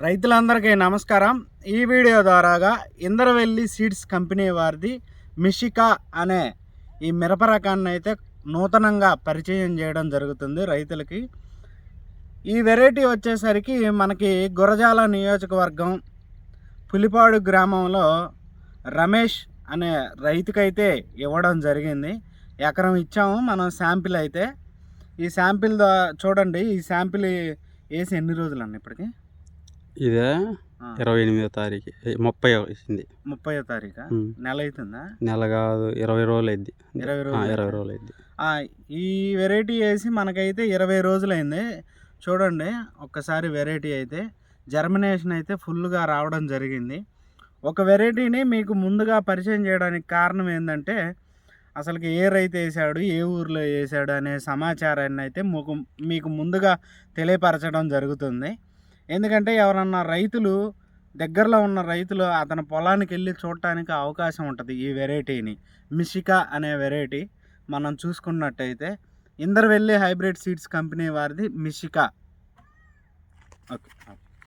రైతులందరికీ నమస్కారం. ఈ వీడియో ద్వారాగా ఇంద్రవెల్లి సీడ్స్ కంపెనీ వారిది మిషికా అనే ఈ మిరప రకాన్ని అయితే నూతనంగా పరిచయం చేయడం జరుగుతుంది రైతులకి. ఈ వెరైటీ వచ్చేసరికి మనకి గురజాల నియోజకవర్గం పులిపాడు గ్రామంలో రమేష్ అనే రైతుకైతే ఇవ్వడం జరిగింది. ఎకరం ఇచ్చాము మనం శాంపిల్ అయితే. ఈ శాంపిల్ చూడండి, ఈ శాంపిల్ వేసి ఎన్ని రోజులు అన్న ఇప్పటికి? ఇదే 28వ తారీఖు 30 వచ్చింది. 30వ తారీఖు నెల అవుతుందా? నెల కాదు, 20 రోజులు అయింది. 20 రోజులు అయింది. ఈ వెరైటీ వేసి మనకైతే 20 రోజులైంది. చూడండి ఒక్కసారి వెరైటీ అయితే జర్మినేషన్ అయితే ఫుల్గా రావడం జరిగింది. ఒక వెరైటీని మీకు ముందుగా పరిచయం చేయడానికి కారణం ఏంటంటే అసలుకి ఏ రైతు వేసాడు, ఏ ఊర్లో వేసాడు అనే సమాచారాన్ని అయితే మీకు ముందుగా తెలియపరచడం జరుగుతుంది. ఎందుకంటే ఎవరన్నా రైతులు దగ్గరలో ఉన్న రైతులు అతని పొలానికి వెళ్ళి చూడటానికి అవకాశం ఉంటుంది. ఈ వెరైటీని మిషికా అనే వెరైటీ మనం చూసుకున్నట్టయితే ఇంద్రవెల్లి హైబ్రిడ్ సీడ్స్ కంపెనీ వారిది మిషికా. ఓకే.